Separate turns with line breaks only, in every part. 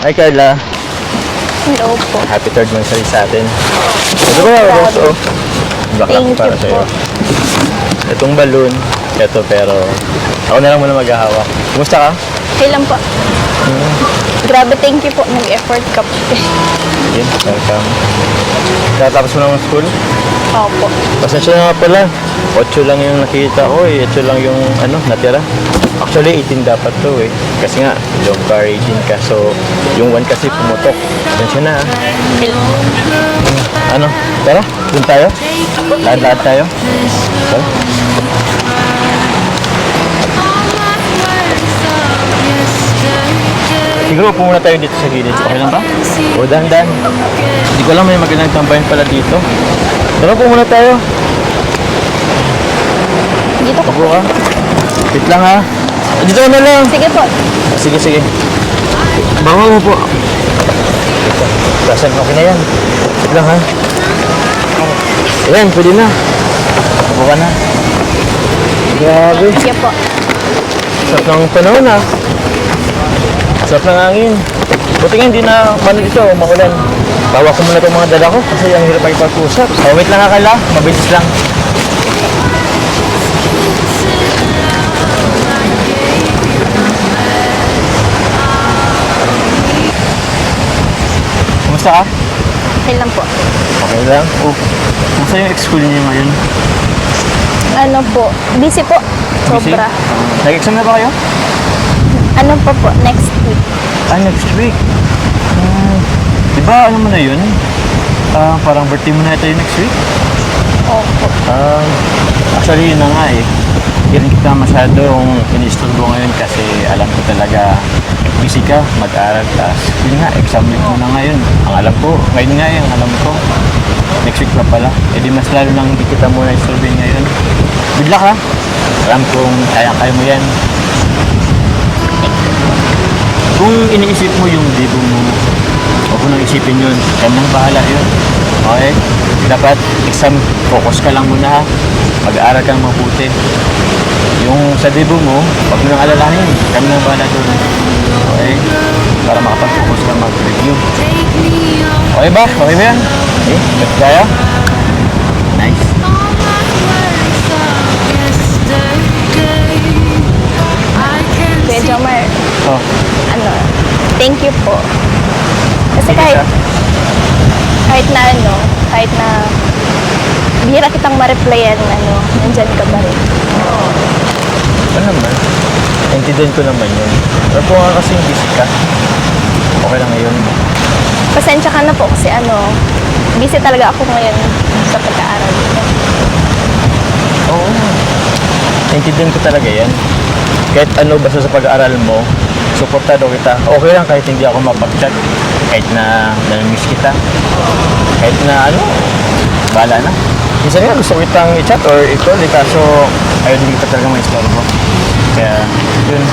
Hi, Carla.
Hello po.
Happy third monthsary sa atin. Ito ba, Rose? Oh. Backup
Thank
para
you
sa'yo.
po.
Itong balloon, ito pero ako na lang muna maghahawak. Kumusta ka?
Okay lang po. Grabe, thank you po. Nag-effort ka po.
Yun, welcome. Katapos mo naman school?
Opo.
Pasensya na nga pala. 8 lang yung nakita ko eh. 8 lang yung natira. Actually, 18 dapat to eh. Kasi nga, long car 18 ka. So, yung 1 kasi pumutok. Pasensya na ah. Tara, dun tayo? Lahat-lahat tayo? Tara. Siguro po muna tayo dito sa gilid. Okay lang ba? O, dahan-dahan. Hindi ko alam may magandang tambayan pala dito. Tara po muna tayo.
Dito po.
Ako ka. Wait lang ha. Dito ka na lang.
Sige po.
Sige, sige. Bawa mo po. Kasan, okay na yan. Wait lang ha. Ayan, pwede na. Ako ka na. Grabe.
Sige po.
Sarap ng panahon ha. Sarap ng hangin. Buti nga hindi na dito, maulan. Bawa ko muna itong mga dala ko kasi ang hirap ay pag-usap. Oh, wait lang ha, Carla. Mabilis lang. Kumusta ka?
Okay lang po.
Okay lang. Oh, kumusta yung ex-school niyo ngayon?
Ano po? Busy po.
Busy?
Sobra.
Nag-exam na ba kayo?
Ano po po? Next week.
Next week. Di ba, ano mo na yun? Parang birthday mo na ito yung next week?
Opo.
Actually, yun na nga eh. Hindi rin kita masyadong inisturbo ngayon kasi alam ko talaga busy ka, mag-aral, tapos yun nga, exam week mo na ngayon. Ang alam ko, ngayon nga yung alam ko. Next week pa pala. E di mas lalo nang hindi kita muna isturbihin ngayon. Good luck ha. Alam kong kaya mo yan. Kung iniisip mo yung debo mo, huwag mo nang isipin yun. Kaya nang bahala yun. Okay? Dapat exam, focus ka lang muna ha. Mag-aaral kang mabuti. Yung sa debo mo, huwag mo nang alalahanin. Kami nang bahala doon. Okay? Para makapag-focus ka mag-review. Okay ba? Okay ba yan? Okay? Let's kaya? Nice.
Kuya Jomar,
Oh.
thank you po. Kasi kahit na bihira kitang ma-replyan, nandyan ka ba rin.
Ano naman? Naintindihan ko naman yun. Pero kung nga kasing busy ka, okay lang ngayon.
Pasensya ka na po kasi busy talaga ako ngayon sa pag-aaral.
Oo. Naintindihan ko talaga yan. Kahit basta sa pag-aaral mo, suportado kita. Okay lang kahit hindi ako mapag-chat. Kahit na nami-miss kita. Kahit na bahala na. Minsan nga gusto ko kitang i-chat or i-call kaso ayaw din kita talaga ma-istorbo. Kaya, yun.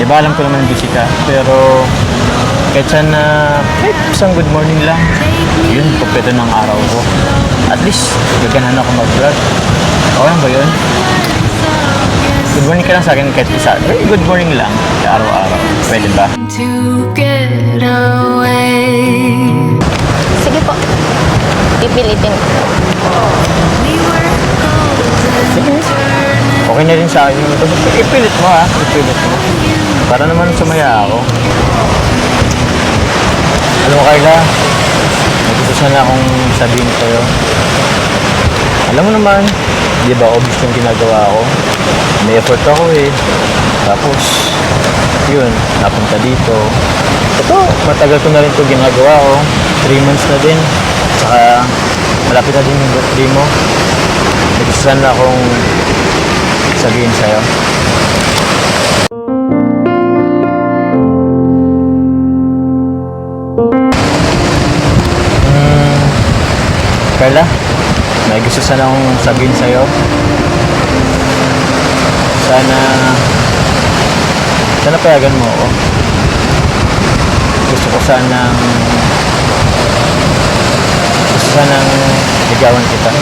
Di ba alam ko naman busy ka, pero kahit sana, isang good morning lang. Yun, kumpleto ng araw ko. At least, gaganan ako mag-vlog. Okay lang ba yun? Good morning ka lang sa akin kahit isa. Good morning lang, araw-araw. Pwede ba?
To get away.
Sige po. Pipilitin ko.
Sige. Okay na rin sa akin. Ipilit mo ha. Ipilit mo. Para naman sumaya ako. Alam mo, Carla, may gusto sana akong sabihin sa'yo. Alam mo naman, di ba obvious yung ginagawa ko? May effort ako eh. Tapos, yun, napunta dito. Ito, matagal ko na rin ito ginagawa ko. 3 months na din. Saka, malapit na din yung birthday mo. May gusto sana akong sabihin sa'yo. Carla, may gusto sana akong sabihin sa'yo. Sana payagan mo ako. Gusto ko sanang ligawan kita.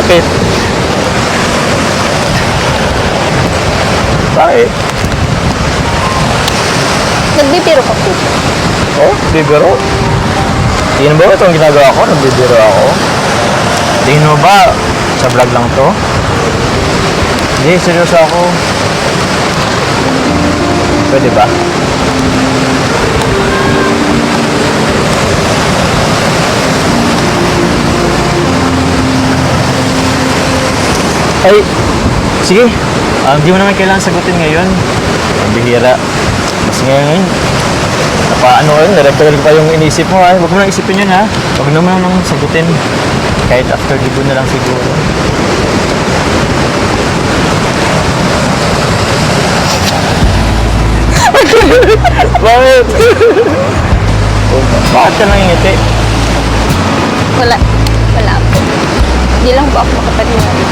Bakit? Bakit?
Nagbibiro ka po.
Oh, bibiro? Tingin mo ba itong ginagawa ko? Nagbibiro ako? Tingin mo ba sa vlog lang to? Hindi, seryoso ako. Pwede ba? Ay, sige. Hindi mo naman kailangan sagutin ngayon. Ang bihira. Mas ngayon, napaano ko yun, director ko pa yung inisip mo ha. Huwag mo nang isipin yun ha. Huwag naman nang sagutin. Kahit after libo na lang siguro. Bakit? Bakit ka nangingiti?
Wala. Wala po. Hindi lang po ako makapaniwala.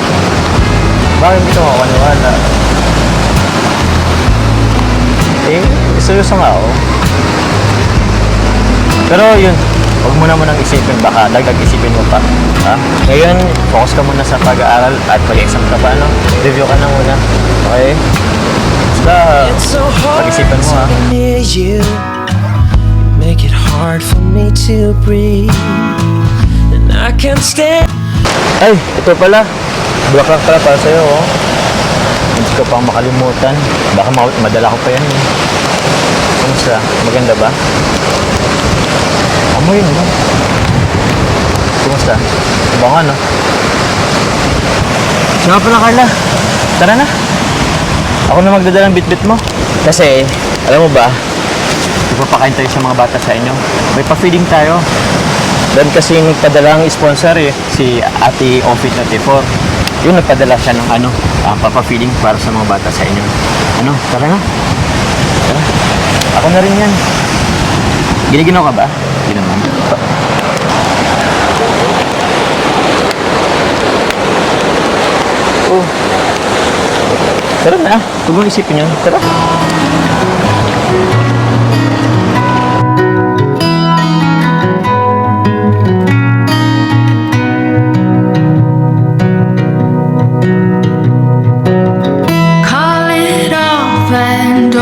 Bakit hindi ka makakaniwala? Eh, seryoso nga ako. Pero yun, huwag mo naman ang isipin, baka dagdag isipin mo pa. Ha? Ngayon, focus ka muna sa pag-aaral at pag-exam ka pa, no? Review ka na muna. Okay? Basta, pag-isipan mo, ha?
Near you, you make it hard for me to breathe, and I can't stand.
Ay, ito pala. Bulaklak pala para sa'yo, oh. Hindi ko pang makalimutan. Baka madala ko pa yan, eh. Kamusta? Maganda ba? Amoy yun, no? Kumusta? Bango, no? Siya nga pala, Carla. Tara na. Ako na magdadala ng bit-bit mo. Kasi, alam mo ba, ipapakain tayo sa mga bata sa inyo. May pa-feeding tayo. Doon kasi nagpadala ang sponsor eh, si Ate Ofit 94. Yung nagpadala siya ng papa-feeding para sa mga bata sa inyo. Ano, tara na. Tara. Ako na rin yan. Giniginaw ka ba? Hindi naman. Oh. Tara na. Huwag mong isipin yun. Tara.
Call it off and